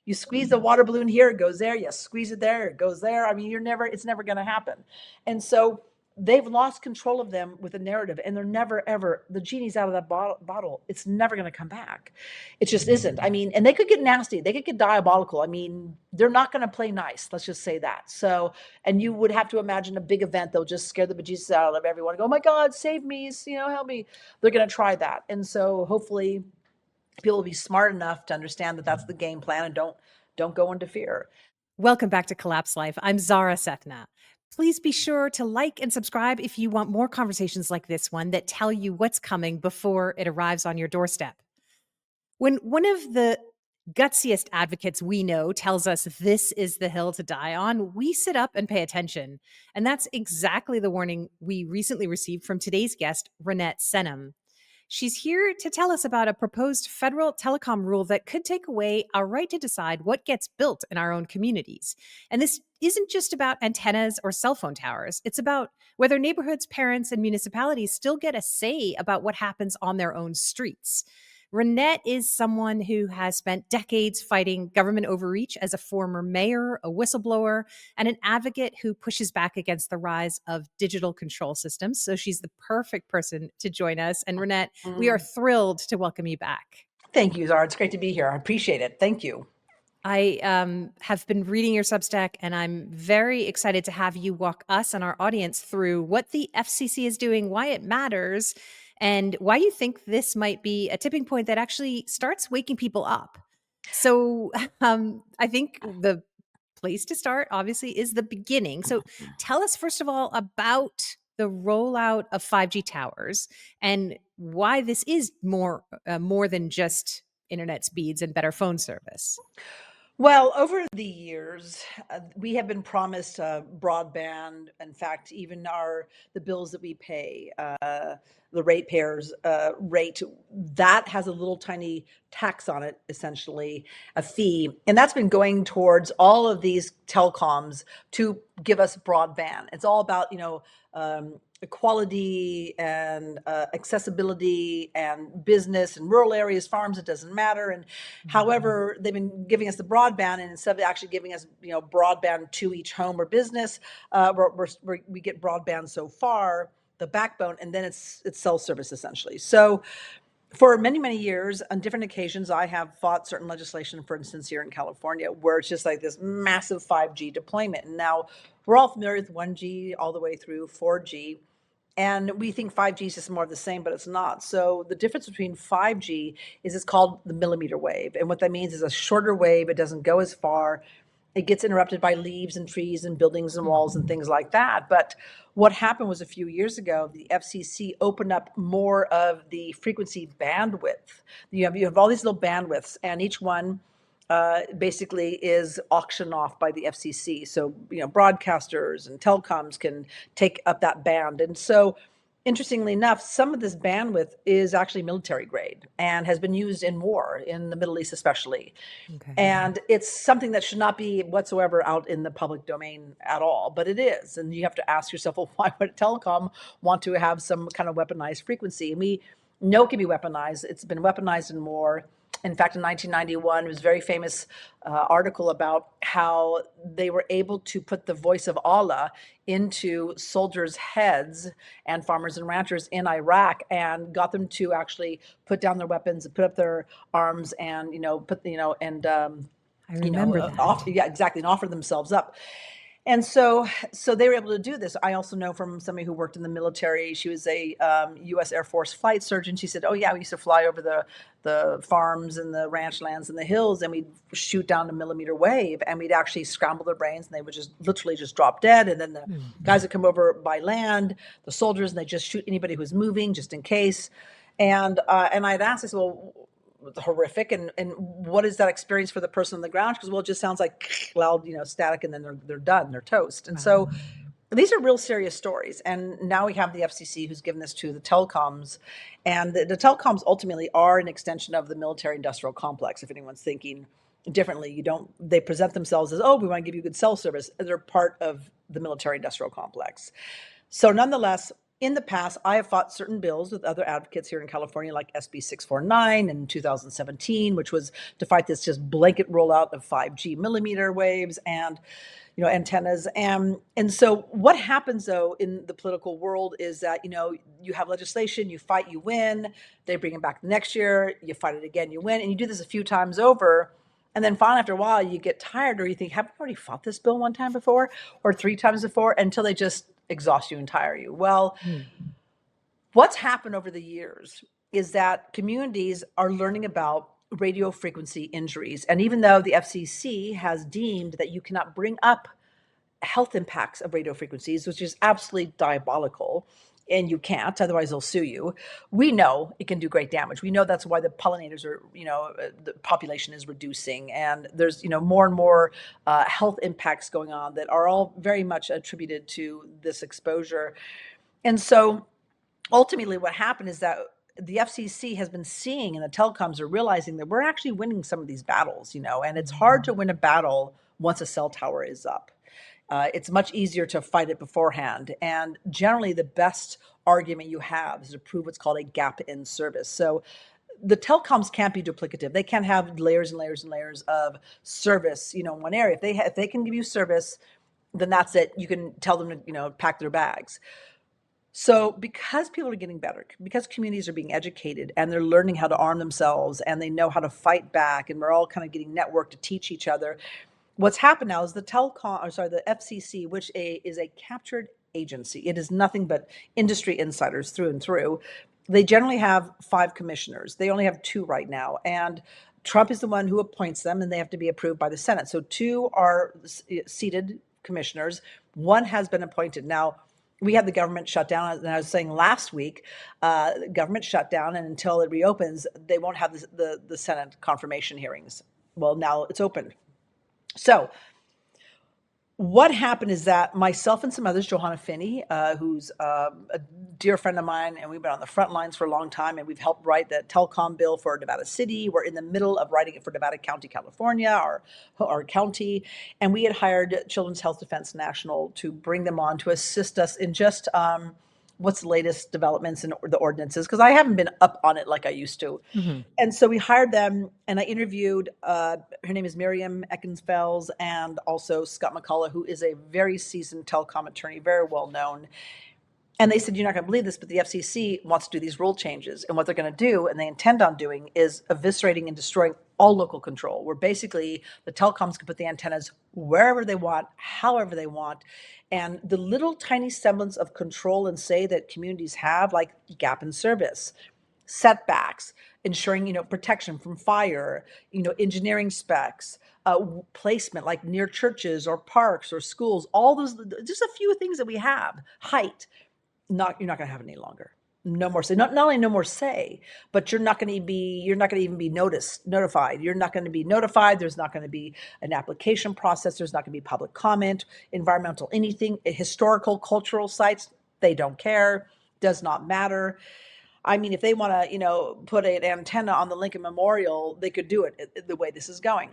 You squeeze the water balloon here, it goes there. You squeeze it there, it goes there. I mean, it's never going to happen. And so they've lost control of them with a narrative, and they're never, ever, the genie's out of that bottle. It's never going to come back. It just isn't. I mean, and they could get nasty. They could get diabolical. I mean, they're not going to play nice. Let's just say that. So, and you would have to imagine a big event. They'll just scare the bejesus out of everyone. Go, oh my God, save me. Help me. They're going to try that. And so hopefully people will be smart enough to understand that that's the game plan, and don't go into fear. Welcome back to Collapse Life. I'm Zahra Sethna. Please be sure to like and subscribe if you want more conversations like this one that tell you what's coming before it arrives on your doorstep. When one of the gutsiest advocates we know tells us this is the hill to die on, we sit up and pay attention. And that's exactly the warning we recently received from today's guest, Reinette Senum. She's here to tell us about a proposed federal telecom rule that could take away our right to decide what gets built in our own communities. And this isn't just about antennas or cell phone towers. It's about whether neighborhoods, parents, and municipalities still get a say about what happens on their own streets. Reinette is someone who has spent decades fighting government overreach as a former mayor, a whistleblower, and an advocate who pushes back against the rise of digital control systems. So she's the perfect person to join us. And Reinette, we are thrilled to welcome you back. Thank you, Zara. It's great to be here. I appreciate it. Thank you. I have been reading your Substack, and I'm very excited to have you walk us and our audience through what the FCC is doing, why it matters, and why you think this might be a tipping point that actually starts waking people up. So I think the place to start, obviously, is the beginning. So tell us, first of all, about the rollout of 5G towers and why this is more than just internet speeds and better phone service. Well, over the years, we have been promised broadband. In fact, even the bills that we pay, the ratepayers rate, that has a little tiny tax on it, essentially a fee, and that's been going towards all of these telecoms to give us broadband. It's all about equality and accessibility and business and rural areas, farms, it doesn't matter. And however, they've been giving us the broadband, and instead of actually giving us, broadband to each home or business, we get broadband so far, the backbone, and then it's cell service essentially. So for many, many years, on different occasions, I have fought certain legislation, for instance, here in California, where it's just like this massive 5G deployment. And now we're all familiar with 1G all the way through 4G. And we think 5G is just more of the same, but it's not. So the difference between 5G is it's called the millimeter wave. And what that means is a shorter wave. It doesn't go as far. It gets interrupted by leaves and trees and buildings and walls and things like that. But what happened was a few years ago, the FCC opened up more of the frequency bandwidth. You have all these little bandwidths, and each one basically is auctioned off by the FCC. So, broadcasters and telecoms can take up that band. And so, interestingly enough, some of this bandwidth is actually military grade and has been used in war in the Middle East, especially. Okay. And it's something that should not be whatsoever out in the public domain at all, but it is. And you have to ask yourself, well, why would a telecom want to have some kind of weaponized frequency? And we know it can be weaponized. It's been weaponized in war. In fact, in 1991, it was a very famous article about how they were able to put the voice of Allah into soldiers' heads and farmers and ranchers in Iraq, and got them to actually put down their weapons and put up their arms and I remember that. exactly, and offer themselves up. And so they were able to do this. I also know from somebody who worked in the military. She was a U.S. Air Force flight surgeon. She said, "Oh yeah, we used to fly over the farms and the ranch lands and the hills, and we'd shoot down a millimeter wave, and we'd actually scramble their brains, and they would just literally just drop dead. And then the guys would come over by land, the soldiers, and they just shoot anybody who's moving, just in case." And I'd asked, I said, "Well, horrific, and what is that experience for the person on the ground?" Because, well, it just sounds like loud, static, and then they're done, they're toast. And so these are real serious stories. And now we have the FCC who's given this to the telecoms, and the telecoms ultimately are an extension of the military industrial complex. If anyone's thinking differently, they present themselves as, oh, we want to give you good cell service. They're part of the military industrial complex. So nonetheless, in the past, I have fought certain bills with other advocates here in California, like SB 649 in 2017, which was to fight this just blanket rollout of 5G millimeter waves and antennas. And so what happens though in the political world is that you have legislation, you fight, you win, they bring it back the next year, you fight it again, you win, and you do this a few times over. And then finally, after a while, you get tired, or you think, haven't I already fought this bill one time before or three times before, until they just exhaust you and tire you. Well, what's happened over the years is that communities are learning about radio frequency injuries. And even though the FCC has deemed that you cannot bring up health impacts of radio frequencies, which is absolutely diabolical, and you can't, otherwise they'll sue you. We know it can do great damage. We know that's why the pollinators are, the population is reducing, and there's, more and more health impacts going on that are all very much attributed to this exposure. And so ultimately what happened is that the FCC has been seeing, and the telecoms are realizing that we're actually winning some of these battles, and it's hard to win a battle once a cell tower is up. It's much easier to fight it beforehand. And generally, the best argument you have is to prove what's called a gap in service. So the telecoms can't be duplicative. They can't have layers and layers and layers of service, in one area. If they can give you service, then that's it. You can tell them to, pack their bags. So because people are getting better, because communities are being educated and they're learning how to arm themselves and they know how to fight back, and we're all kind of getting networked to teach each other, what's happened now is the FCC, which is a captured agency. It is nothing but industry insiders through and through. They generally have 5 commissioners. They only have 2 right now. And Trump is the one who appoints them, and they have to be approved by the Senate. So 2 are seated commissioners. 1 has been appointed. Now, we had the government shut down, and I was saying last week, government shut down, and until it reopens, they won't have the Senate confirmation hearings. Well, now it's open. So what happened is that myself and some others, Johanna Finney, who's a dear friend of mine, and we've been on the front lines for a long time, and we've helped write the Telecom bill for Nevada City. We're in the middle of writing it for Nevada County, California, our county. And we had hired Children's Health Defense National to bring them on to assist us in just what's the latest developments in the ordinances, because I haven't been up on it like I used to. Mm-hmm. And so we hired them, and I interviewed, her name is Miriam Eckensfels, and also Scott McCullough, who is a very seasoned telecom attorney, very well known. And they said, you're not going to believe this, but the FCC wants to do these rule changes. And what they're going to do, and they intend on doing, is eviscerating and destroying all local control, where basically the telecoms can put the antennas wherever they want, however they want. And the little tiny semblance of control and say that communities have, like gap in service, setbacks, ensuring, protection from fire, engineering specs, placement like near churches or parks or schools, all those, just a few things that we have, height, you're not going to have any longer. No more say. Not only no more say, but you're not going to even be notified. You're not going to be notified. There's not going to be an application process. There's not going to be public comment, environmental, anything, historical, cultural sites. They don't care. Does not matter. I mean, if they want to, put an antenna on the Lincoln Memorial, they could do it the way this is going.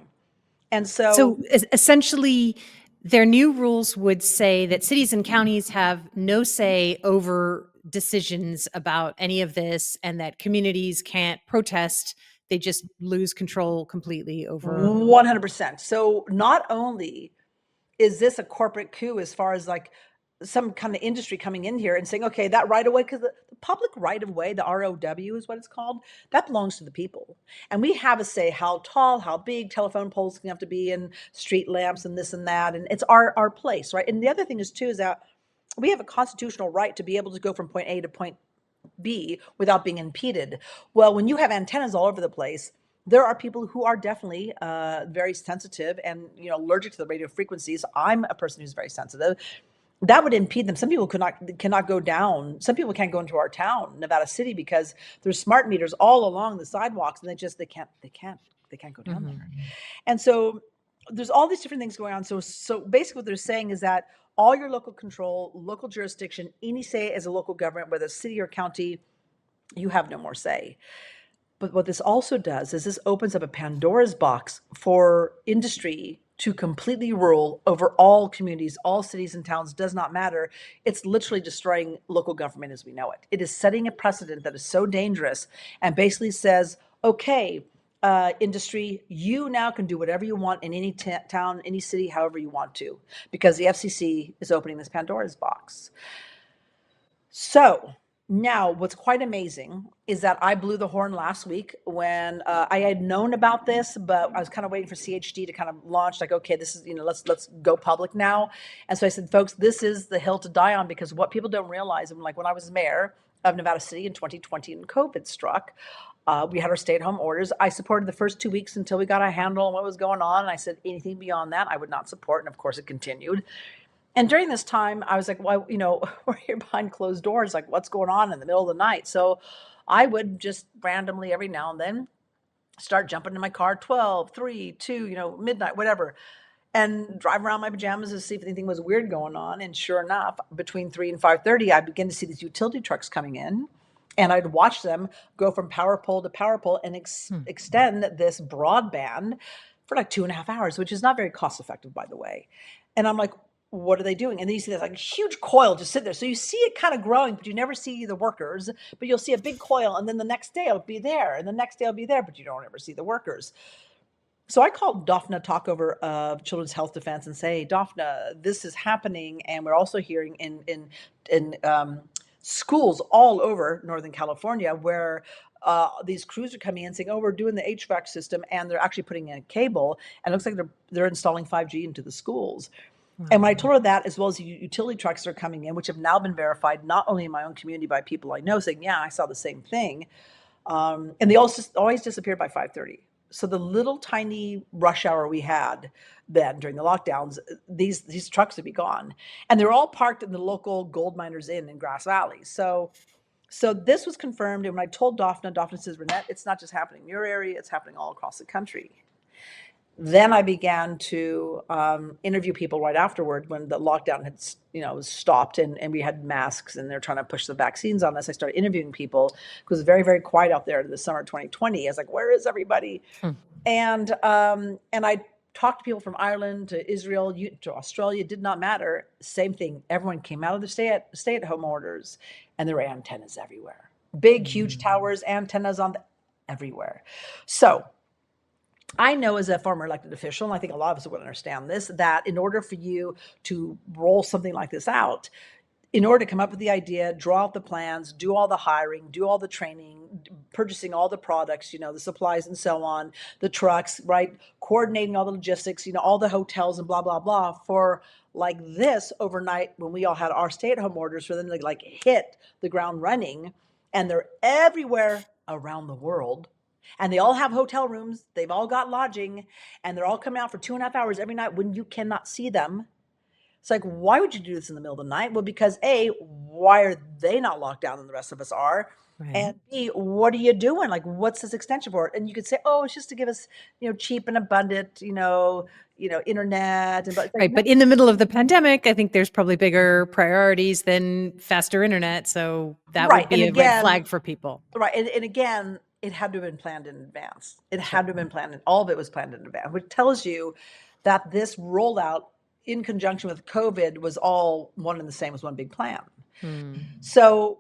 And so essentially, their new rules would say that cities and counties have no say over decisions about any of this, and that communities can't protest. They just lose control completely over 100%. So not only is this a corporate coup as far as like some kind of industry coming in here and saying, okay, that right of way, because the public right of way, the ROW is what it's called, that belongs to the people. And we have a say how tall, how big telephone poles can have to be, and street lamps and this and that. And it's our place, right? And the other thing is too, is that we have a constitutional right to be able to go from point A to point B without being impeded. Well, when you have antennas all over the place, there are people who are definitely very sensitive and allergic to the radio frequencies. I'm a person who's very sensitive. That would impede them. Some people cannot go down. Some people can't go into our town, Nevada City, because there's smart meters all along the sidewalks, and they can't go down there. And so there's all these different things going on. So basically what they're saying is that all your local control, local jurisdiction, any say as a local government, whether city or county, you have no more say. But what this also does is this opens up a Pandora's box for industry to completely rural over all communities, all cities and towns, does not matter. It's literally destroying local government as we know it. It is setting a precedent that is so dangerous and basically says, okay, industry, you now can do whatever you want in any town, any city, however you want to, because the FCC is opening this Pandora's box. So now what's quite amazing is that I blew the horn last week when I had known about this, but I was kind of waiting for CHD to kind of launch, like, okay, this is, let's go public now. And so I said, folks, this is the hill to die on, because what people don't realize, and like when I was mayor of Nevada City in 2020 and COVID struck, we had our stay-at-home orders. I supported the first 2 weeks until we got a handle on what was going on. And I said anything beyond that, I would not support. And of course it continued. And during this time, I was like, well, we're here behind closed doors, like what's going on in the middle of the night? So I would just randomly every now and then start jumping in my car, 12, 3, 2, midnight, whatever, and drive around my pajamas to see if anything was weird going on. And sure enough, between 3 and 5:30, I began to see these utility trucks coming in. And I'd watch them go from power pole to power pole and extend this broadband for like 2.5 hours, which is not very cost effective, by the way. And I'm like, what are they doing? And then you see this like huge coil just sit there. So you see it kind of growing, but you never see the workers, but you'll see a big coil. And then the next day it'll be there, and the next day it'll be there, but you don't ever see the workers. So I called Daphna Talkover of Children's Health Defense and say, Daphna, this is happening. And we're also hearing in schools all over Northern California where these crews are coming in saying, oh, we're doing the HVAC system, and they're actually putting in a cable, and it looks like they're installing 5G into the schools. Wow. And when I told her that, as well as the utility trucks that are coming in, which have now been verified, not only in my own community, by people I know saying, yeah, I saw the same thing. And they always disappeared by 5:30. So the little tiny rush hour we had then during the lockdowns, these trucks would be gone. And they're all parked in the local Gold Miners Inn in Grass Valley. So this was confirmed. And when I told Daphna says, Reinette, it's not just happening in your area, it's happening all across the country. Then I began to interview people right afterward when the lockdown had stopped and we had masks and they're trying to push the vaccines on us. I started interviewing people because it was very, very quiet out there in the summer of 2020. I was like, where is everybody? And I talked to people from Ireland to Israel to Australia. It did not matter. Same thing. Everyone came out of the stay-at-home orders, and there were antennas everywhere. Big, huge towers, antennas everywhere. So I know, as a former elected official, and I think a lot of us would understand this, that in order for you to roll something like this out, in order to come up with the idea, draw out the plans, do all the hiring, do all the training, purchasing all the products, the supplies and so on, the trucks, right? Coordinating all the logistics, all the hotels and blah, blah, blah, for like this overnight when we all had our stay-at-home orders, for them to like hit the ground running. And they're everywhere around the world. And they all have hotel rooms. They've all got lodging, and they're all coming out for 2.5 hours every night when you cannot see them. It's like, why would you do this in the middle of the night? Well, because A, why are they not locked down and the rest of us are? Right. And B, what are you doing? Like, what's this extension for? And you could say, oh, it's just to give us, cheap and abundant, internet. And like, right. No. But in the middle of the pandemic, I think there's probably bigger priorities than faster internet. So that would be a red flag for people. Right. And again, it had to have been planned in advance. It had to have been planned. All of it was planned in advance, which tells you that this rollout in conjunction with COVID was all one and the same as one big plan. So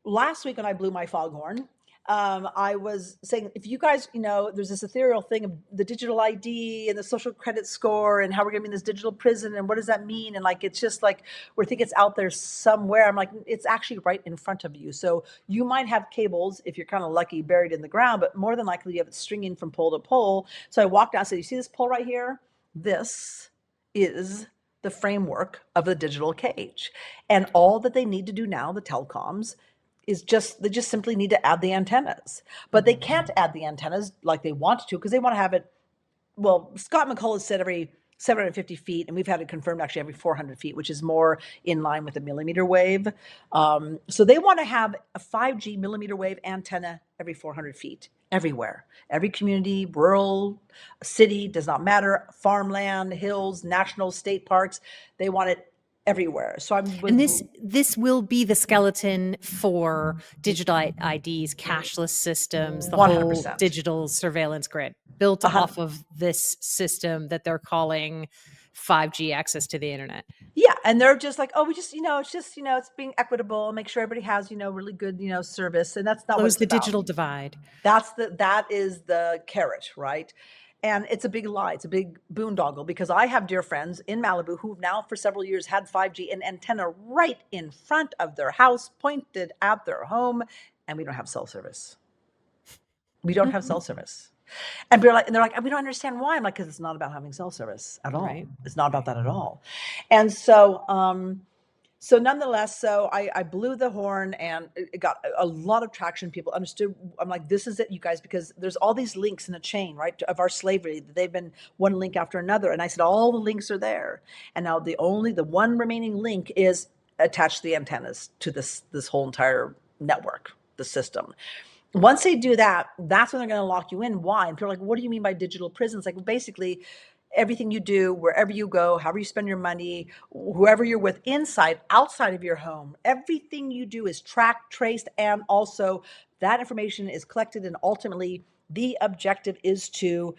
last week when I blew my foghorn, I was saying, if you guys, there's this ethereal thing of the digital ID and the social credit score and how we're going to be in this digital prison and what does that mean? And like, it's just like, we think it's out there somewhere. I'm like, it's actually right in front of you. So you might have cables, if you're kind of lucky, buried in the ground, but more than likely you have it stringing from pole to pole. So I walked down and said, you see this pole right here? This is the framework of the digital cage. And all that they need to do now, the telecoms, is they just simply need to add the antennas. But they can't add the antennas like they want to, because they want to have it, well, Scott McCullough said every 750 feet, and we've had it confirmed actually every 400 feet, which is more in line with the millimeter wave. So they want to have a 5G millimeter wave antenna every 400 feet, everywhere. Every community, rural, city, does not matter, farmland, hills, national, state parks, they want it everywhere. So And this will be the skeleton for digital IDs, cashless systems, the whole 100%. digital surveillance grid built off of this system that they're calling 5G access to the internet. Yeah, and they're just like, oh, we just, it's just, it's being equitable, make sure everybody has, really good, service, and that's not what Close it's the about. digital divide. That is the carrot, right? And it's a big lie. It's a big boondoggle, because I have dear friends in Malibu who've now for several years had 5G and antenna right in front of their house, pointed at their home, and we don't have cell service. We don't have cell service. And they're like, we don't understand why. I'm like, because it's not about having cell service at all. Right. It's not about that at all. And so nonetheless, I blew the horn, and it got a lot of traction. People understood. I'm like, this is it, you guys, because there's all these links in a chain, right, of our slavery. They've been one link after another. And I said, all the links are there. And now the one remaining link is attached to the antennas to this whole entire network, the system. Once they do that, that's when they're going to lock you in. Why? And people are like, what do you mean by digital prisons? Like, basically, everything you do, wherever you go, however you spend your money, whoever you're with, inside, outside of your home, everything you do is tracked, traced, and also that information is collected. And ultimately, the objective is to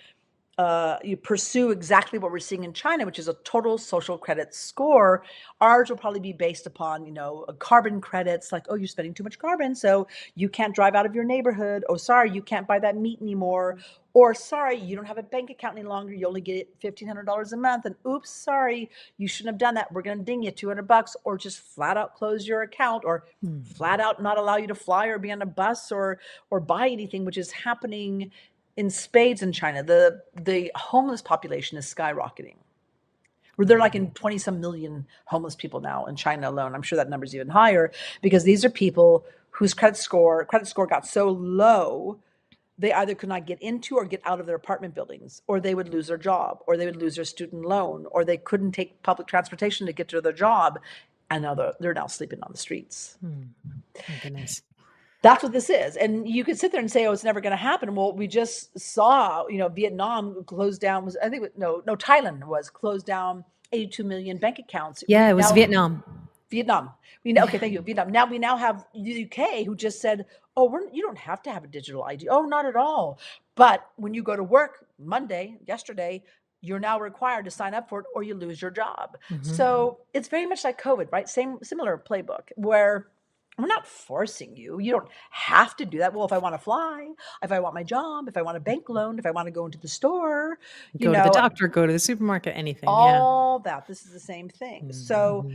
you pursue exactly what we're seeing in China, which is a total social credit score. Ours will probably be based upon, carbon credits, like, oh, you're spending too much carbon, so you can't drive out of your neighborhood. Oh, sorry, you can't buy that meat anymore. Or, sorry, you don't have a bank account any longer. You only get $1,500 a month. And oops, sorry, you shouldn't have done that. We're going to ding you $200, or just flat out close your account, or flat out not allow you to fly or be on a bus or buy anything, which is happening in spades in China. The homeless population is skyrocketing. They're like in 20 some million homeless people now in China alone. I'm sure that number is even higher, because these are people whose credit score got so low, they either could not get into or get out of their apartment buildings, or they would lose their job, or they would lose their student loan, or they couldn't take public transportation to get to their job. And now they're now sleeping on the streets. My goodness. That's what this is. And you could sit there and say, oh, it's never going to happen. Well, we just saw, Vietnam closed down, Thailand was closed down 82 million bank accounts. Yeah, it was Vietnam. Okay, thank you, Vietnam. Now we have the UK, who just said, oh, you don't have to have a digital ID. Oh, not at all. But when you go to work yesterday, you're now required to sign up for it, or you lose your job. So it's very much like COVID, right? Similar playbook, where we're not forcing you. You don't have to do that. Well, if I want to fly, if I want my job, if I want a bank loan, if I want to go into the store, go to the doctor, go to the supermarket, anything. All that. This is the same thing. So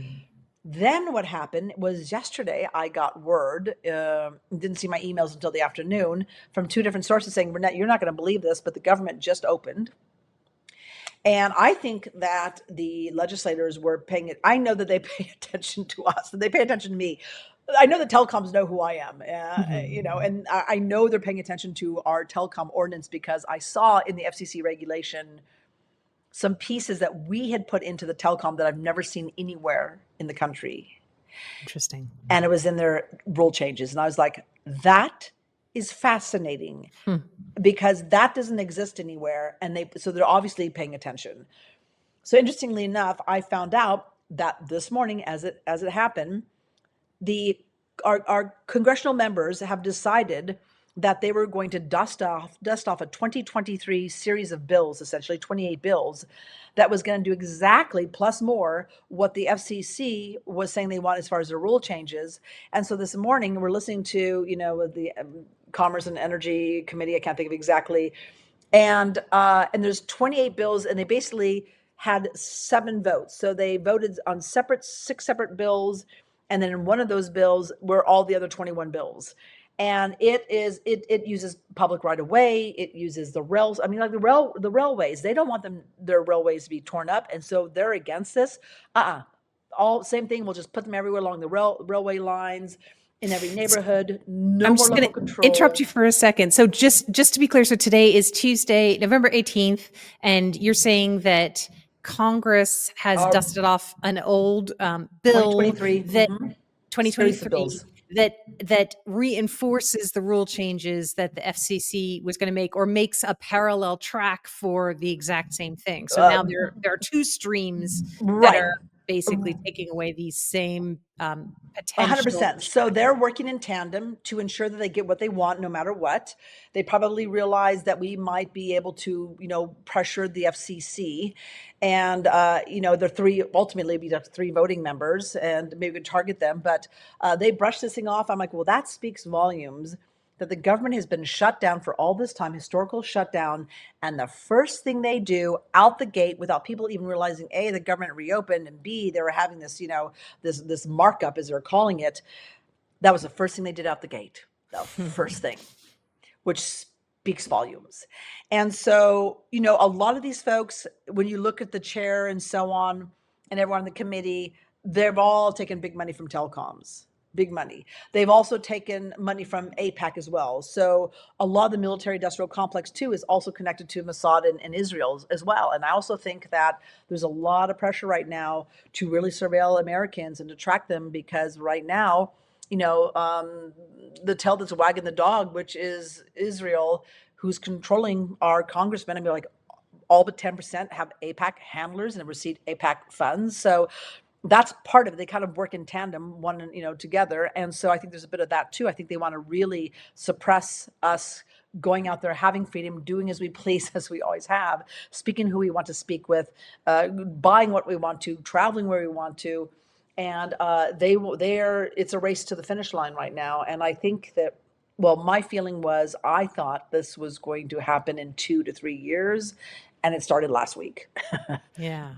then what happened was, yesterday I got word, didn't see my emails until the afternoon, from two different sources saying, Reinette, you're not going to believe this, but the government just opened. And I think that the legislators were paying it. I know that they pay attention to us, and they pay attention to me. I know the telecoms know who I am, and I know they're paying attention to our telecom ordinance, because I saw in the FCC regulation some pieces that we had put into the telecom that I've never seen anywhere in the country. Interesting. And it was in their rule changes. And I was like, that is fascinating, because that doesn't exist anywhere. And so they're obviously paying attention. So interestingly enough, I found out that this morning, as it happened, our congressional members have decided that they were going to dust off a 2023 series of bills, essentially 28 bills, that was going to do exactly, plus more, what the FCC was saying they want as far as the rule changes. And so this morning we're listening to, the Commerce and Energy Committee, I can't think of exactly, and there's 28 bills, and they basically had 7 votes. So they voted on 6 separate bills, and then in one of those bills were all the other 21 bills. And it uses public right of way. It uses the rails. I mean, like the railways. They don't want their railways to be torn up, and so they're against this. All same thing. We'll just put them everywhere along the railway lines, in every neighborhood. No more local control. Interrupt you for a second. So just to be clear, so today is Tuesday, November 18th, and you're saying that Congress has dusted off an old bill 2023 that 2023 bills. that reinforces the rule changes that the FCC was going to make, or makes a parallel track for the exact same thing. So now there are 2 streams that are basically taking away these same potential 100%. So they're working in tandem to ensure that they get what they want no matter what. They probably realize that we might be able to, pressure the FCC. And, they're ultimately be three voting members and maybe we could target them. But they brush this thing off. I'm like, well, that speaks volumes that the government has been shut down for all this time, historical shutdown. And the first thing they do out the gate, without people even realizing, A, the government reopened, and B, they were having this, this markup, as they're calling it. That was the first thing they did out the gate. The first thing, which speaks volumes. And so, a lot of these folks, when you look at the chair and so on, and everyone on the committee, they've all taken big money from telecoms. Big money. They've also taken money from APAC as well. So a lot of the military industrial complex too is also connected to Mossad and Israel as well. And I also think that there's a lot of pressure right now to really surveil Americans and to track them, because right now, the tail that's wagging the dog, which is Israel, who's controlling our congressmen. I mean, like all but 10% have APAC handlers and have received APAC funds. So that's part of it. They kind of work in tandem, together. And so I think there's a bit of that too. I think they want to really suppress us going out there, having freedom, doing as we please, as we always have, speaking who we want to speak with, buying what we want to, traveling where we want to. And it's a race to the finish line right now. And I think that, well, my feeling was, I thought this was going to happen in 2 to 3 years, and it started last week. Yeah.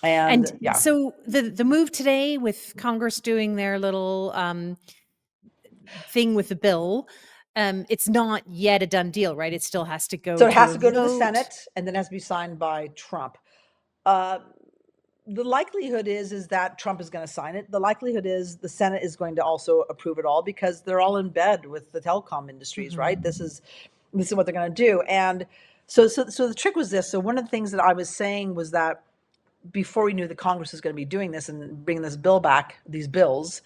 And so the move today with Congress doing their little thing with the bill, it's not yet a done deal, right? It still has to go. So it has to go to the Senate, and then has to be signed by Trump. The likelihood is that Trump is going to sign it. The likelihood is the Senate is going to also approve it all, because they're all in bed with the telecom industries, right? This is what they're going to do. And so the trick was this. So one of the things that I was saying was that before we knew the Congress was going to be doing this and bringing this bill back, these bills,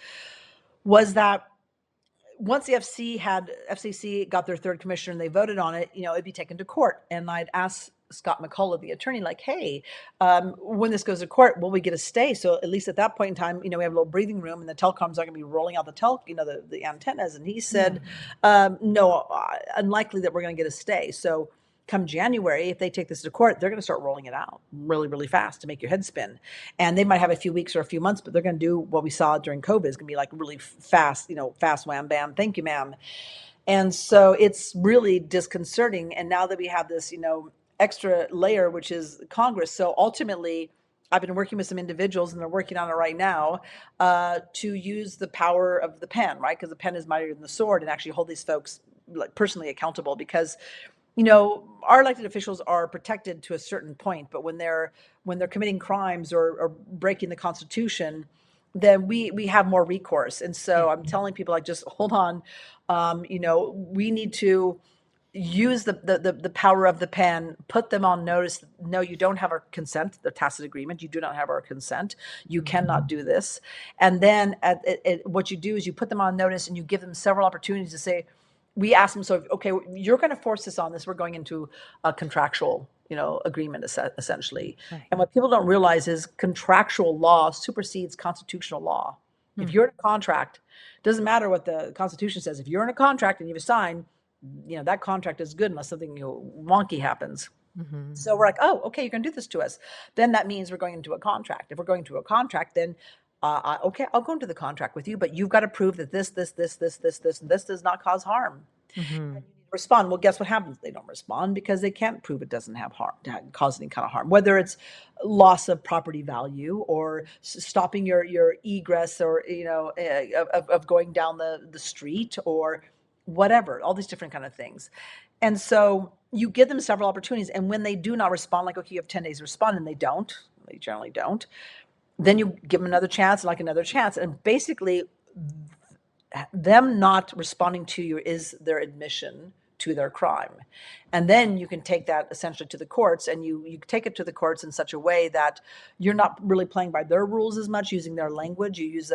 was that once the FCC got their third commissioner and they voted on it, it'd be taken to court. And I'd asked Scott McCullough, the attorney, like, hey, when this goes to court, will we get a stay? So at least at that point in time, we have a little breathing room, and the telecoms are going to be rolling out the antennas. And he said, no, unlikely that we're going to get a stay. So come January, if they take this to court, they're going to start rolling it out really, really fast to make your head spin. And they might have a few weeks or a few months, but they're going to do what we saw during COVID. It's going to be like really fast, fast wham, bam. Thank you, ma'am. And so it's really disconcerting. And now that we have this, extra layer, which is Congress. So ultimately, I've been working with some individuals, and they're working on it right now, to use the power of the pen, right? Because the pen is mightier than the sword, and actually hold these folks personally accountable. Because our elected officials are protected to a certain point, but when they're committing crimes or breaking the Constitution, then we have more recourse. And so I'm telling people, like, just hold on. We need to use the power of the pen, put them on notice. No, you don't have our consent, the tacit agreement. You do not have our consent. You cannot do this. And then what you do is you put them on notice, and you give them several opportunities to say, we ask them, so, okay, you're going to force this on this. We're going into a contractual, agreement, essentially. Right. And what people don't realize is contractual law supersedes constitutional law. If you're in a contract, it doesn't matter what the Constitution says. If you're in a contract and you've signed, that contract is good unless something wonky happens. So we're like, oh, okay, you're going to do this to us. Then that means we're going into a contract. If we're going to a contract, then okay, I'll go into the contract with you, but you've got to prove that this, and this does not cause harm. And you need to respond. Well, guess what happens? They don't respond because they can't prove it doesn't have harm, cause any kind of harm, whether it's loss of property value or stopping your egress, or of going down the street, or whatever, all these different kind of things. And so you give them several opportunities, and when they do not respond, like, okay, you have 10 days to respond, and they generally don't, then you give them another chance, like another chance. And basically, them not responding to you is their admission to their crime. And then you can take that essentially to the courts, and you take it to the courts in such a way that you're not really playing by their rules as much, using their language. You use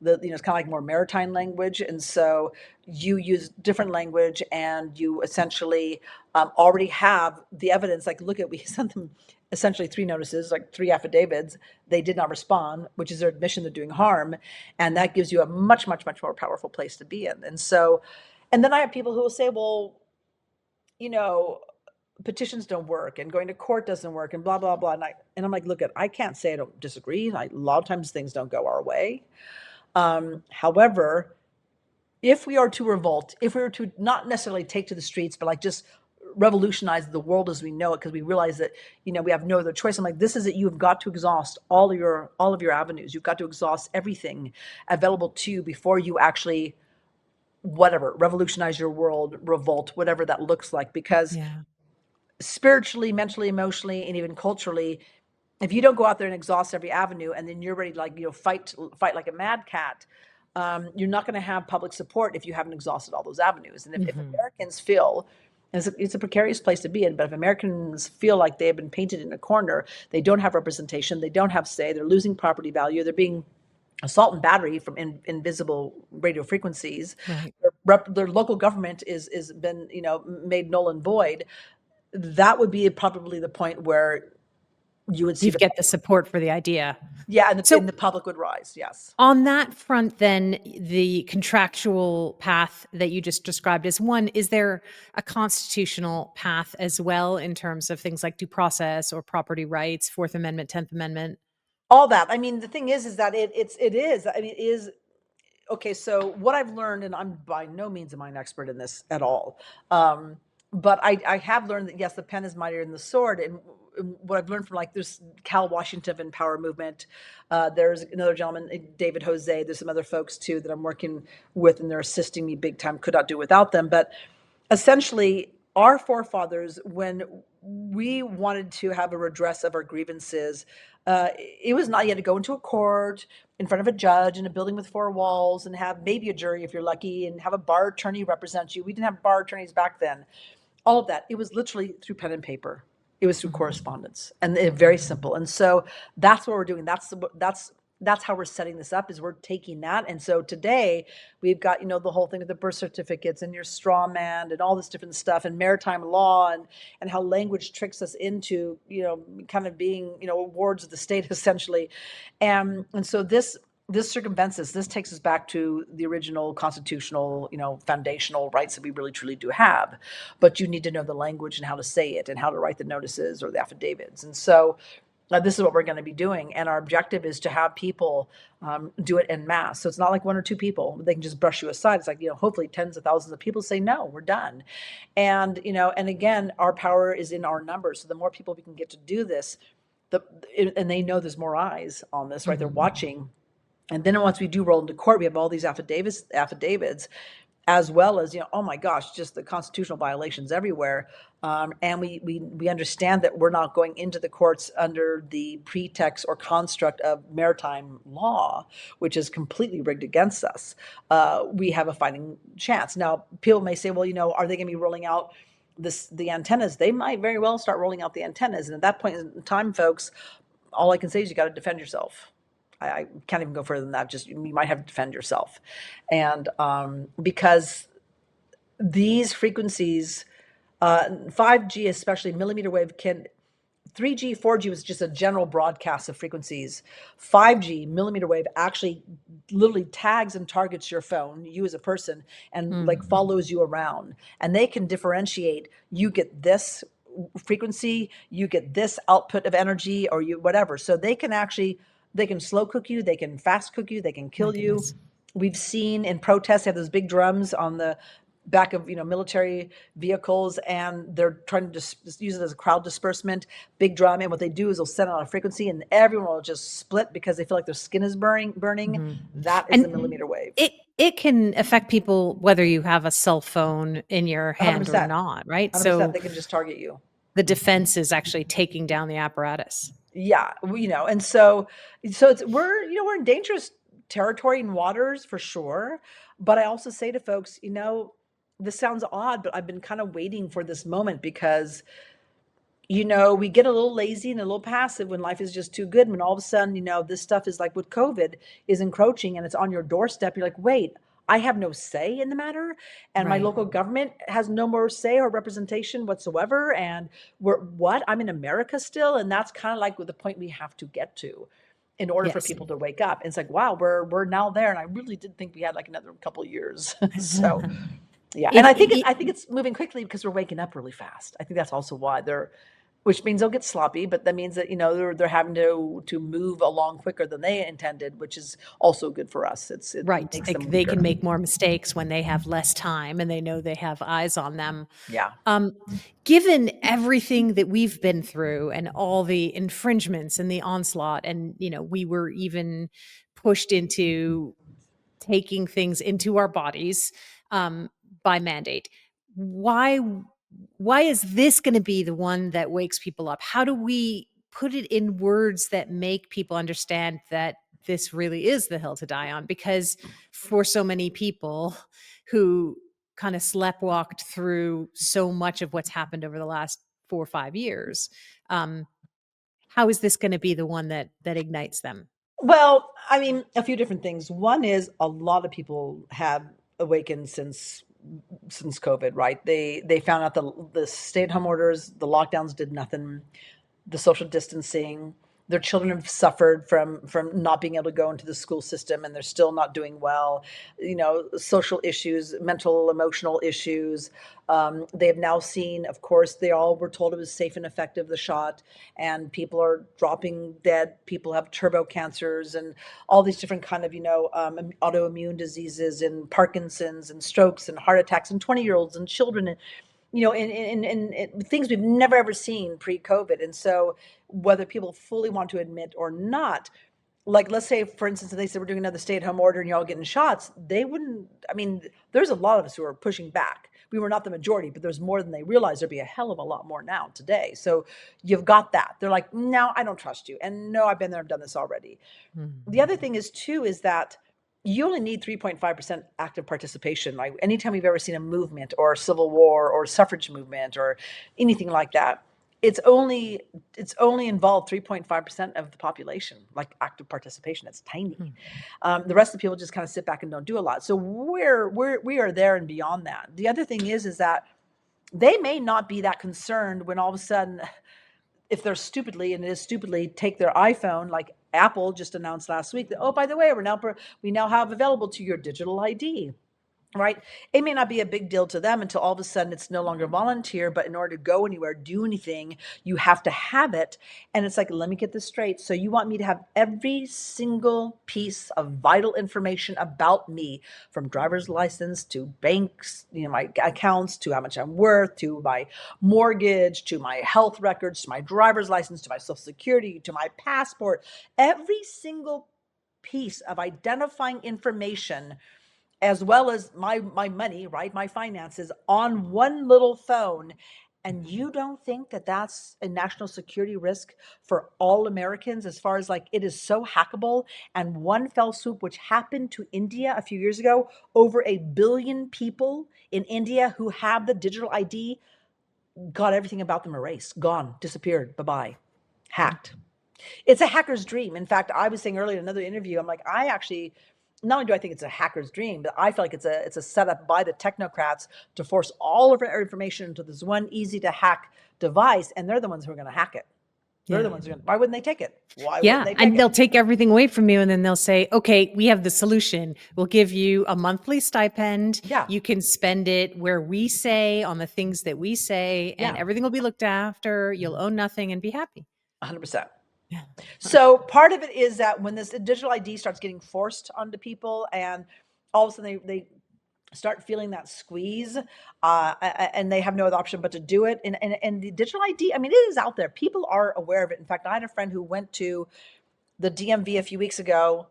it's kind of like more maritime language. And so you use different language, and you essentially already have the evidence. Like, look at, we sent them essentially 3 notices, like 3 affidavits. They did not respond, which is their admission to doing harm. And that gives you a much, much, much more powerful place to be in. And so, and then I have people who will say, well, you know, petitions don't work and going to court doesn't work and blah, blah, blah. And I'm like, look, I can't say I don't disagree. A lot of times things don't go our way. However, if we are to revolt, if we were to not necessarily take to the streets, but like just revolutionize the world as we know it, because we realize that, we have no other choice. I'm like, this is it. You've got to exhaust all of your avenues. You've got to exhaust everything available to you before you actually, whatever, revolutionize your world, revolt, whatever that looks like. Because Yeah. spiritually, mentally, emotionally, and even culturally, if you don't go out there and exhaust every avenue, and then you're ready to, like, fight like a mad cat, you're not going to have public support if you haven't exhausted all those avenues. And if Americans feel, and it's a precarious place to be in, but if Americans feel like they have been painted in a corner, they don't have representation, they don't have say, they're losing property value, they're being assault and battery from invisible radio frequencies, Right. their local government is been, made null and void, that would be probably the point where you would see You'd get the support for the idea. and So the public would rise. Yes. on that front, then, the contractual path that you just described is one. Is there a constitutional path as well in terms of things like due process or property rights, Fourth Amendment, 10th Amendment? All that. I mean, the thing is that it is. I mean, it is. Okay, so what I've learned, and I'm by no means am I an expert in this at all, but I have learned that yes, the pen is mightier than the sword. And what I've learned from, like, there's Cal Washington and Power Movement. There's another gentleman, David Jose. There's some other folks too that I'm working with, and they're assisting me big time. Could not do without them. But essentially, our forefathers, when we wanted to have a redress of our grievances, it was not, you had to go into a court in front of a judge in a building with 4 walls and have maybe a jury if you're lucky, and have a bar attorney represent you. We didn't have bar attorneys back then. All of that, it was literally through pen and paper. It was through correspondence, and very simple. And so that's what we're doing. That's how we're setting this up, is we're taking that. And so today we've got, the whole thing of the birth certificates and your straw man and all this different stuff, and maritime law, and how language tricks us into, kind of being, wards of the state essentially. And so this circumvents this. This takes us back to the original constitutional, foundational rights that we really truly do have. But you need to know the language and how to say it and how to write the notices or the affidavits. And so this is what we're going to be doing. And our objective is to have people do it en masse. So it's not like 1 or 2 people. They can just brush you aside. It's like, hopefully tens of thousands of people say, no, we're done. And, and again, our power is in our numbers. So the more people we can get to do this, and they know there's more eyes on this, right? They're watching. And then once we do roll into court, we have all these affidavits, as well as, oh my gosh, just the constitutional violations everywhere. And we understand that we're not going into the courts under the pretext or construct of maritime law, which is completely rigged against us. We have a fighting chance. Now, people may say, well, are they going to be rolling out the antennas? They might very well start rolling out the antennas. And at that point in time, folks, all I can say is you got to defend yourself. I can't even go further than that. Just, you might have to defend yourself. And because these frequencies, 5G, especially millimeter wave, 3G, 4G was just a general broadcast of frequencies. 5G, millimeter wave, actually literally tags and targets your phone, you as a person, and like follows you around. And they can differentiate, you get this frequency, you get this output of energy, or you whatever. So they can slow cook you, they can fast cook you, they can kill you. We've seen in protests, they have those big drums on the back of military vehicles, and they're trying to just use it as a crowd dispersement, big drum. And what they do is they'll send out a frequency, and everyone will just split because they feel like their skin is burning. That is the millimeter wave. It can affect people whether you have a cell phone in your hand or 100%. not, right? 100%. So They can just target you. the defense is actually taking down the apparatus. Yeah, and so it's we're in dangerous territory and waters for sure. But I also say to folks, this sounds odd, but I've been kind of waiting for this moment, because we get a little lazy and a little passive when life is just too good. When all of a sudden, this stuff is like with COVID is encroaching and it's on your doorstep. You're like, wait, I have no say in the matter. And my Right. local government has no more say or representation whatsoever. And what? I'm in America still. And that's kind of like the point we have to get to in order for Yes. people to wake up. And it's like, wow, we're now there. And I really did think we had like another couple of years. So yeah. And I think it's moving quickly because we're waking up really fast. I think that's also why which means they'll get sloppy, but that means that they're having to move along quicker than they intended, which is also good for us. It Right. makes them They weaker. can make more mistakes when they have less time and they know they have eyes on them. Yeah. Given everything that we've been through and all the infringements and the onslaught, and we were even pushed into taking things into our bodies by mandate. Why is this going to be the one that wakes people up? How do we put it in words that make people understand that this really is the hill to die on? Because for so many people who kind of sleptwalked through so much of what's happened over the last 4 or 5 years, how is this going to be the one that ignites them? Well, I mean, a few different things. One is a lot of people have awakened since COVID, right? They found out the stay-at-home orders, the lockdowns did nothing. The social distancing. Their children have suffered from not being able to go into the school system, and they're still not doing well. Social issues, mental, emotional issues. They have now seen, of course, they all were told it was safe and effective, the shot, and people are dropping dead. People have turbo cancers and all these different kind of, autoimmune diseases and Parkinson's and strokes and heart attacks and 20-year-olds and children. In things we've never ever seen pre-COVID. And so whether people fully want to admit or not, like let's say for instance, if they said we're doing another stay-at-home order and you're all getting shots, they wouldn't. I mean, there's a lot of us who are pushing back. We were not the majority, but there's more than they realize. There'd be a hell of a lot more now today. So you've got that. They're like, no, I don't trust you. And no, I've been there, I've done this already. The other thing is too, is that you only need 3.5% active participation. Like anytime you've ever seen a movement or a civil war or suffrage movement or anything like that, it's only involved 3.5% of the population, like active participation. It's tiny. The rest of the people just kind of sit back and don't do a lot. So we are there and beyond that. The other thing is that they may not be that concerned when all of a sudden, if they're stupidly, and it is stupidly, take their iPhone, like Apple just announced last week that, oh, by the way, we now have available to your digital ID. Right? It may not be a big deal to them until all of a sudden it's no longer volunteer, but in order to go anywhere, do anything, you have to have it. And it's like, let me get this straight. So you want me to have every single piece of vital information about me, from driver's license to banks, my accounts, to how much I'm worth, to my mortgage, to my health records, to my driver's license, to my social security, to my passport, every single piece of identifying information, as well as my money, right? My finances on one little phone. And you don't think that that's a national security risk for all Americans, as far as like it is so hackable? And one fell swoop, which happened to India a few years ago, over 1 billion people in India who have the digital ID got everything about them erased, gone, disappeared, bye-bye, hacked. It's a hacker's dream. In fact, I was saying earlier in another interview, I'm like, I actually, not only do I think it's a hacker's dream, but I feel like it's a setup by the technocrats to force all of our information into this one easy to hack device, and they're the ones who are going to hack it. They're the ones who are going to, why wouldn't they take it? Why wouldn't they take and it? they'll take everything away from you, and then they'll say, okay, we have the solution. We'll give you a monthly stipend. Yeah. You can spend it where we say, on the things that we say, and Yeah. everything will be looked after. You'll own nothing and be happy. 100%. So part of it is that when this digital ID starts getting forced onto people, and all of a sudden they start feeling that squeeze, and they have no other option but to do it. And the digital ID, I mean, it is out there. People are aware of it. In fact, I had a friend who went to the DMV a few weeks ago.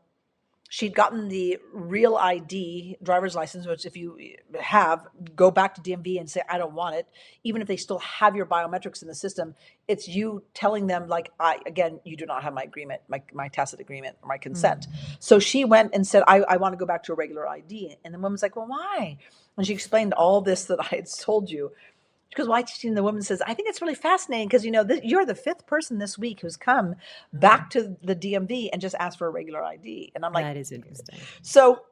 She'd gotten the real ID driver's license, which if you have, go back to DMV and say, I don't want it. Even if they still have your biometrics in the system, it's you telling them like, again, you do not have my agreement, my tacit agreement or my consent. So she went and said, I want to go back to a regular ID. And the woman's like, well, why? And she explained all this that I had told you. Because watching the woman says, I think it's really fascinating because, you're the fifth person this week who's come back to the DMV and just asked for a regular ID. And I'm like, That is interesting. so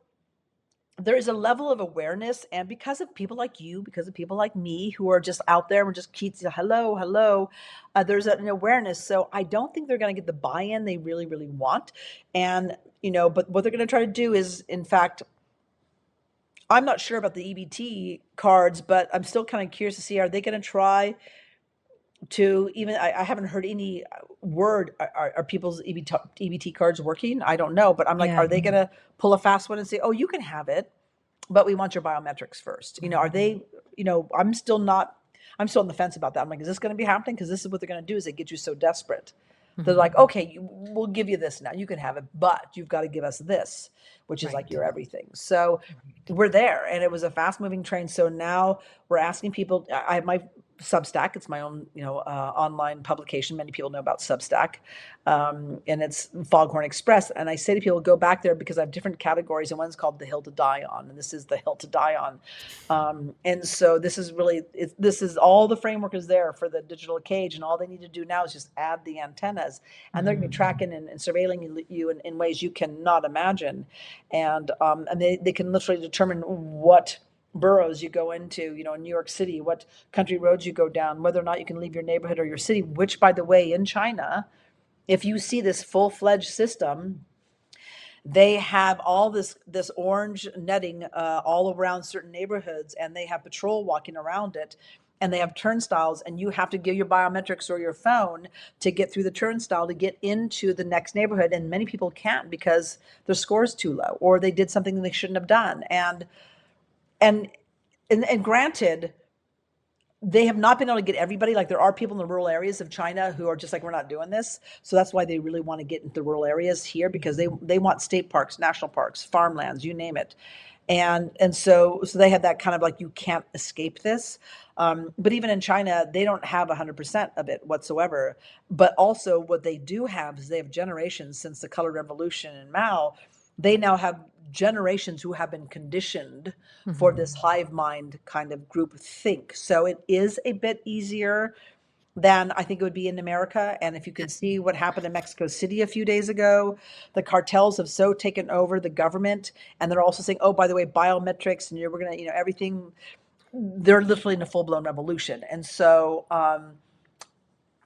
there is a level of awareness, and because of people like you, because of people like me who are just out there and just keep hello, hello, there's an awareness. So I don't think they're going to get the buy-in they really, really want. And, but what they're going to try to do is, in fact, I'm not sure about the EBT cards, but I'm still kind of curious to see, are they going to try to even, I haven't heard any word, are people's EBT cards working? I don't know, but I'm like, Yeah. are they going to pull a fast one and say, oh, you can have it, but we want your biometrics first? Are they, I'm still on the fence about that. I'm like, is this going to be happening? Because this is what they're going to do, is they get you so desperate. They're Mhm. like, okay, we'll give you this now. You can have it, but you've got to give us this, which is like Right. your everything. So we're there, and it was a fast moving train. So now we're asking people. I have my Substack. It's my own, online publication. Many people know about Substack, and it's Foghorn Express. And I say to people, go back there because I have different categories, and one's called the hill to die on, and this is the hill to die on. And so this is really, this is all the framework is there for the digital cage, and all they need to do now is just add the antennas, and they're going to be tracking and surveilling you in ways you cannot imagine, and they can literally determine what boroughs you go into, in New York City, what country roads you go down, whether or not you can leave your neighborhood or your city, which, by the way, in China, if you see this full-fledged system, they have all this orange netting all around certain neighborhoods, and they have patrol walking around it, and they have turnstiles, and you have to give your biometrics or your phone to get through the turnstile to get into the next neighborhood. And many people can't because their score is too low, or they did something they shouldn't have done. And and granted, they have not been able to get everybody. Like, there are people in the rural areas of China who are just like, we're not doing this. So that's why they really want to get into the rural areas here, because they want state parks, national parks, farmlands, you name it. And so they have that kind of like, you can't escape this. But even in China, they don't have 100% of it whatsoever. But also what they do have is they have generations since the color revolution in Mao. They now have generations who have been conditioned for Mhm. this hive mind kind of group think. So it is a bit easier than I think it would be in America. And if you can see what happened in Mexico City a few days ago, the cartels have so taken over the government, and they're also saying, oh, by the way, biometrics, and we're gonna, everything. They're literally in a full blown revolution, and so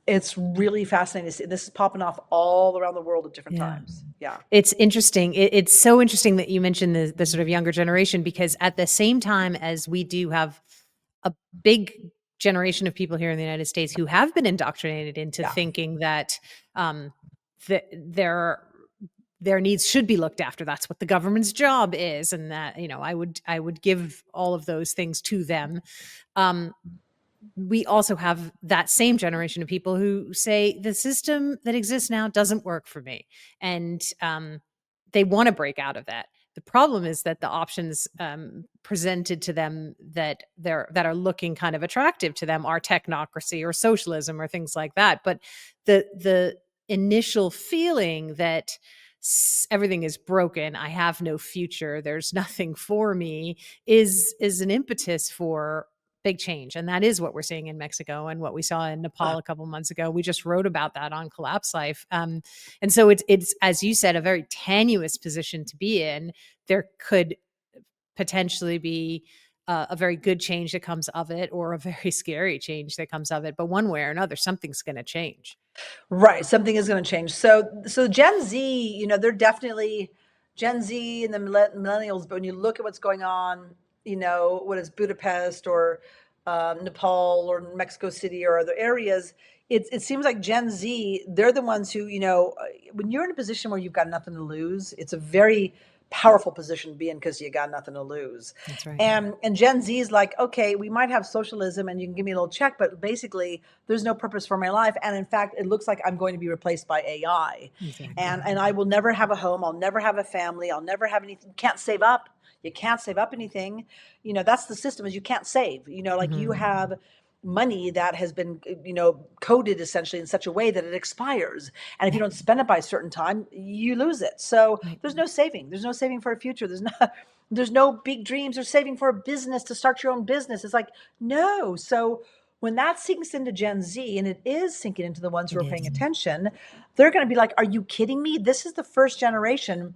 it's really fascinating to see. This is popping off all around the world at different Yeah. times. Yeah. It's interesting. It's so interesting that you mentioned the sort of younger generation, because at the same time as we do have a big generation of people here in the United States who have been indoctrinated into Yeah. thinking that um, their needs should be looked after. That's what the government's job is, and that I would give all of those things to them. Um, we also have that same generation of people who say the system that exists now doesn't work for me, and they want to break out of that. The problem is that the options presented to them that are looking kind of attractive to them are technocracy or socialism or things like that. But the initial feeling that everything is broken, I have no future, there's nothing for me, is an impetus for big change. And that is what we're seeing in Mexico and what we saw in Nepal a couple months ago. We just wrote about that on Collapse Life. And so it's, as you said, a very tenuous position to be in. There could potentially be a very good change that comes of it, or a very scary change that comes of it. But one way or another, something's going to change. Right. Something is going to change. So Gen Z, they're definitely Gen Z and the millennials. But when you look at what's going on, what is Budapest or Nepal or Mexico City or other areas, it seems like Gen Z, they're the ones who, when you're in a position where you've got nothing to lose, it's a very powerful position to be in because you got nothing to lose. That's right. And Gen Z is like, okay, we might have socialism and you can give me a little check, but basically there's no purpose for my life. And in fact, it looks like I'm going to be replaced by AI. Exactly. And I will never have a home. I'll never have a family. I'll never have anything. You can't save up. You can't save up anything. That's the system, is you can't save. Like you Mhm. have money that has been, coded essentially in such a way that it expires. And if you Yeah. don't spend it by a certain time, you lose it. So Right. there's no saving. There's no saving for a future. There's no big dreams or saving for a business to start your own business. It's like, no. So when that sinks into Gen Z, and it is sinking into the ones who It are paying is. attention, they're going to be like, are you kidding me? This is the first generation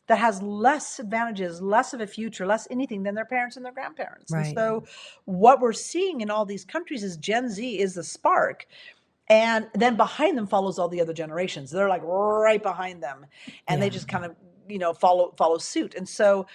that has less advantages, less of a future, less anything than their parents and their grandparents. And Right. so what we're seeing in all these countries is Gen Z is the spark. And then behind them follows all the other generations. They're like right behind them. And they Yeah. just kind of, follow suit. And so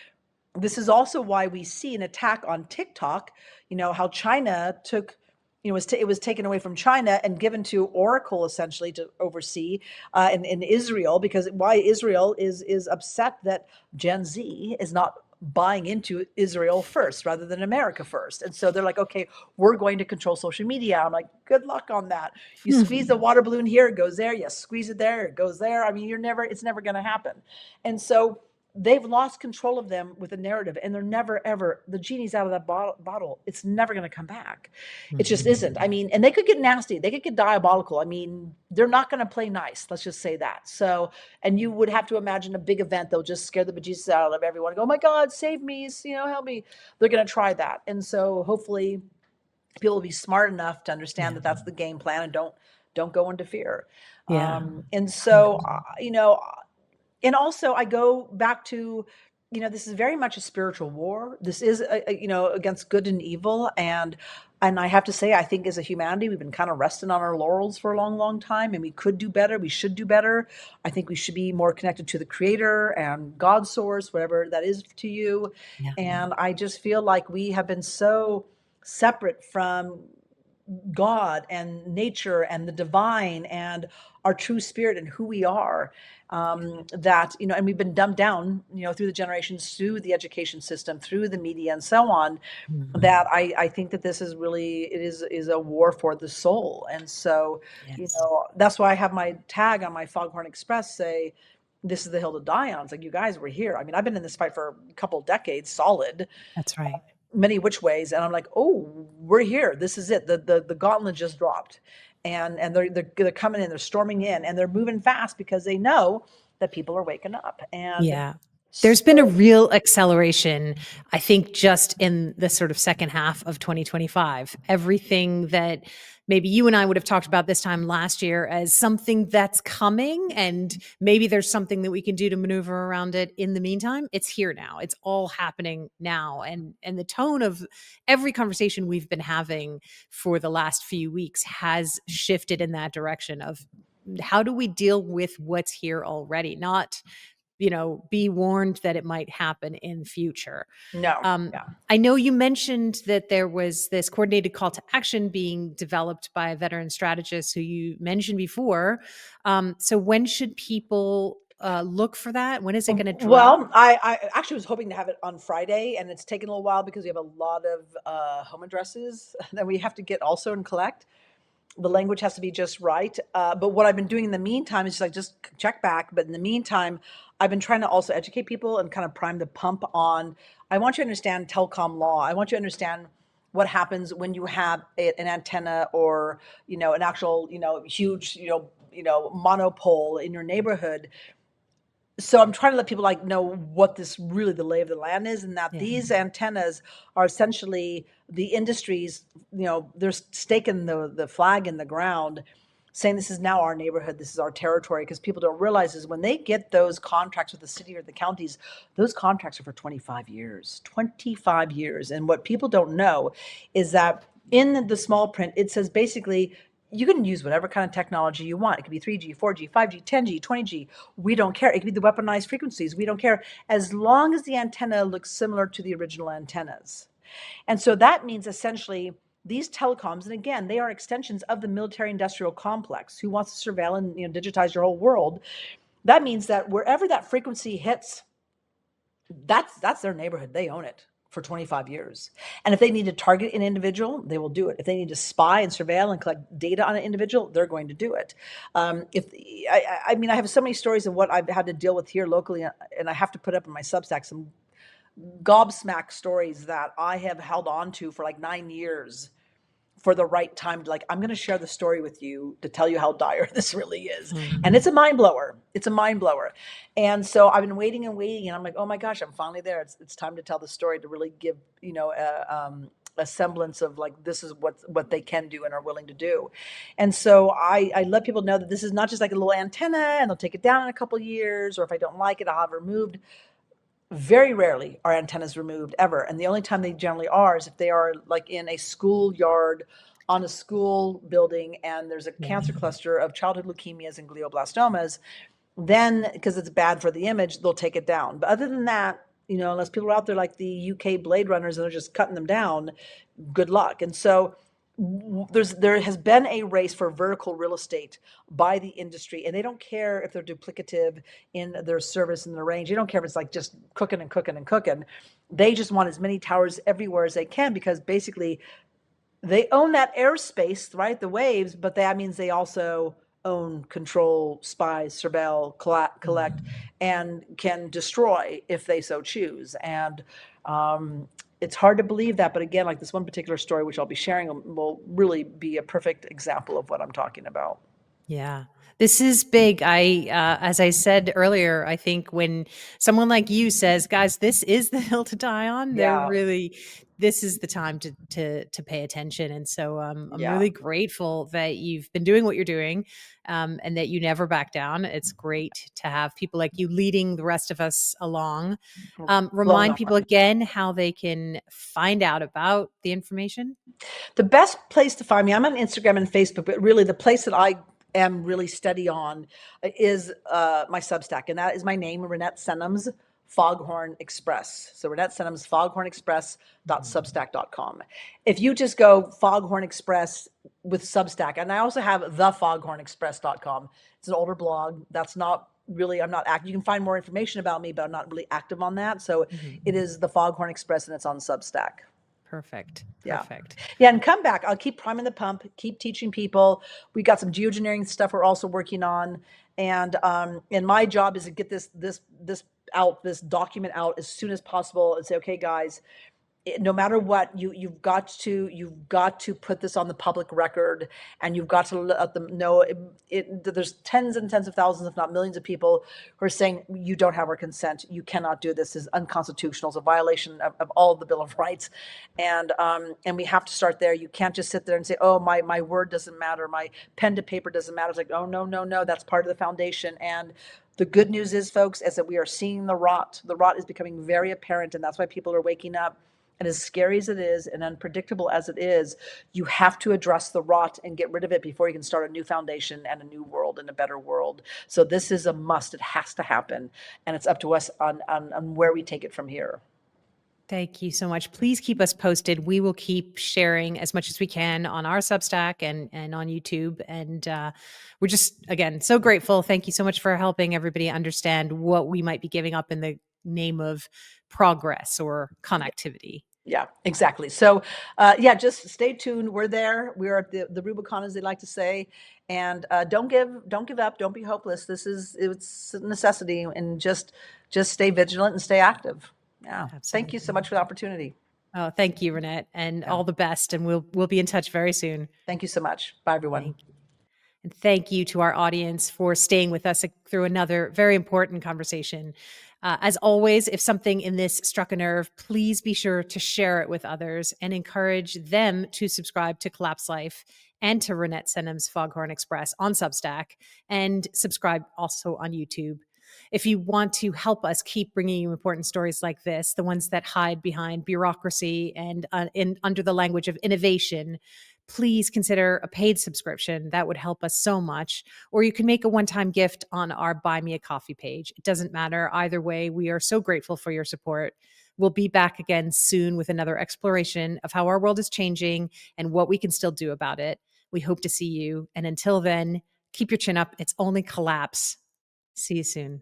this is also why we see an attack on TikTok, how China took, it was taken away from China and given to Oracle essentially to oversee in Israel, because why Israel is upset that Gen Z is not buying into Israel first rather than America first. And so they're like, okay, we're going to control social media. I'm like, good luck on that. You squeeze the water balloon here, it goes there. You squeeze it there, it goes there. I mean, it's never going to happen. And so they've lost control of them with a narrative, and they're never ever, the genie's out of that bottle. It's never going to come back. It just isn't. I mean, and they could get nasty, they could get diabolical. I mean, they're not going to play nice, let's just say that. So, and you would have to imagine a big event, they'll just scare the bejesus out of everyone, go, oh my god, save me, help me. They're going to try that. And so hopefully people will be smart enough to understand Yeah. that that's the game plan, and don't go into fear. Yeah. And so and also I go back to, this is very much a spiritual war. This is against good and evil. And I have to say, I think as a humanity, we've been kind of resting on our laurels for a long, long time, and we could do better. We should do better. I think we should be more connected to the creator and God's source, whatever that is to you. Yeah. And I just feel like we have been so separate from God and nature and the divine and our true spirit and who we are, that, and we've been dumbed down, through the generations, through the education system, through the media and so on, Mhm. that I think that this is really, it is a war for the soul. And so, Yes. that's why I have my tag on my Foghorn Express say, this is the hill to die on. It's like, you guys were here. I mean, I've been in this fight for a couple decades solid, That's right. many which ways, and I'm like, oh, we're here, this is it, the gauntlet just dropped. And they're coming in, they're storming in, and they're moving fast because they know that people are waking up. And Yeah. There's been a so real acceleration, I think, just in the sort of second half of 2025. Everything that maybe you and I would have talked about this time last year as something that's coming, and maybe there's something that we can do to maneuver around it in the meantime. It's here now. It's all happening now. And the tone of every conversation we've been having for the last few weeks has shifted in that direction of how do we deal with what's here already, not be warned that it might happen in future. no, Um, yeah. I know you mentioned that there was this coordinated call to action being developed by a veteran strategist who you mentioned before. So when should people look for that? When is it going to drop? Well, I actually was hoping to have it on Friday, and it's taken a little while because we have a lot of home addresses that we have to get also and collect. The language has to be just right. But what I've been doing in the meantime is just check back. But in the meantime, I've been trying to also educate people and kind of prime the pump on. I want you to understand telecom law. I want you to understand what happens when you have an antenna or an actual huge monopole in your neighborhood. So I'm trying to let people know what this really the lay of the land is, and that Yeah. these antennas are essentially the industries, they're staking the flag in the ground, saying this is now our neighborhood, this is our territory, because people don't realize is when they get those contracts with the city or the counties, those contracts are for 25 years, 25 years. And what people don't know is that in the small print, it says basically you can use whatever kind of technology you want. It could be 3G, 4G, 5G, 10G, 20G. We don't care. It could be the weaponized frequencies. We don't care as long as the antenna looks similar to the original antennas. And so that means essentially these telecoms, and again, they are extensions of the military industrial complex who wants to surveil and digitize your whole world. That means that wherever that frequency hits, that's their neighborhood. They own it for 25 years. And if they need to target an individual, they will do it. If they need to spy and surveil and collect data on an individual, they're going to do it. If I mean, I have so many stories of what I've had to deal with here locally, and I have to put up in my Substack some gobsmack stories that I have held on to for like 9 years for the right time to I'm going to share the story with you to tell you how dire this really is. And it's a mind blower. It's a mind blower. And so I've been waiting and waiting, and I'm like, oh my gosh, I'm finally there. It's time to tell the story, to really give, a semblance of like, this is what they can do and are willing to do. And so I let people know that this is not just like a little antenna and they'll take it down in a couple years, or if I don't like it, I'll have it removed. Very rarely are antennas removed ever. And the only time they generally are is if they are like in a schoolyard on a school building and there's a cancer cluster of childhood leukemias and glioblastomas, then because it's bad for the image, they'll take it down. But other than that, unless people are out there like the UK Blade Runners and they're just cutting them down, good luck. And so there has been a race for vertical real estate by the industry, and they don't care if they're duplicative in their service and their range. They don't care if it's like just cooking and cooking and cooking. They just want as many towers everywhere as they can, because basically they own that airspace, right? The waves, but that means they also own, control, spy, surveil, collect, and can destroy if they so choose. And it's hard to believe that, but again, like this one particular story, which I'll be sharing, will really be a perfect example of what I'm talking about. Yeah. This is big. As I said earlier, I think when someone like you says, guys, this is the hill to die on, Yeah, this is the time to pay attention. And so, I'm yeah. really grateful that you've been doing what you're doing, and that you never back down. It's great to have people like you leading the rest of us along. Blown Remind up. people again how they can find out about the information. The best place to find me, I'm on Instagram and Facebook, but really the place that I am really steady on is my Substack, and that is my name, Reinette Senum's Foghorn Express. So Reinette Senum's Foghorn Express.substack.com. If you just go Foghorn Express with Substack, and I also have thefoghornexpress.com. It's an older blog. That's not really, I'm not active. You can find more information about me, but I'm not really active on that. So it is the Foghorn Express, and it's on Substack. Perfect. Yeah. Perfect. Yeah, and come back. I'll keep priming the pump, keep teaching people. We got some geoengineering stuff we're also working on. And my job is to get this out, this document out as soon as possible and say, okay, guys, no matter what, you've got to put this on the public record, and you've got to let them know. There's tens and tens of thousands, if not millions, of people who are saying you don't have our consent. You cannot do this. This is unconstitutional. It's a violation of all of the Bill of Rights, and we have to start there. You can't just sit there and say, oh, my word doesn't matter. My pen to paper doesn't matter. It's like, oh, no. That's part of the foundation. And the good news is, folks, is that we are seeing the rot. The rot is becoming very apparent, and that's why people are waking up. And as scary as it is and unpredictable as it is, you have to address the rot and get rid of it before you can start a new foundation and a new world and a better world. So this is a must. It has to happen. And it's up to us on where we take it from here. Thank you so much. Please keep us posted. We will keep sharing as much as we can on our Substack and on YouTube. And we're just, again, so grateful. Thank you so much for helping everybody understand what we might be giving up in the name of progress or connectivity. Yeah, exactly. So, just stay tuned. We're there. We're at the Rubicon, as they like to say, and don't give up. Don't be hopeless. It's a necessity, and just stay vigilant and stay active. Yeah. Absolutely. Thank you so much for the opportunity. Oh, thank you, Reinette, and all the best. And we'll be in touch very soon. Thank you so much. Bye, everyone. Thank you. And thank you to our audience for staying with us through another very important conversation. As always, if something in this struck a nerve, please be sure to share it with others and encourage them to subscribe to Collapse Life and to Reinette Senum's Foghorn Express on Substack, and subscribe also on YouTube. If you want to help us keep bringing you important stories like this, the ones that hide behind bureaucracy and under the language of innovation, please consider a paid subscription. That would help us so much. Or you can make a one-time gift on our Buy Me a Coffee page. It doesn't matter. Either way, we are so grateful for your support. We'll be back again soon with another exploration of how our world is changing and what we can still do about it. We hope to see you. And until then, keep your chin up. It's only collapse. See you soon.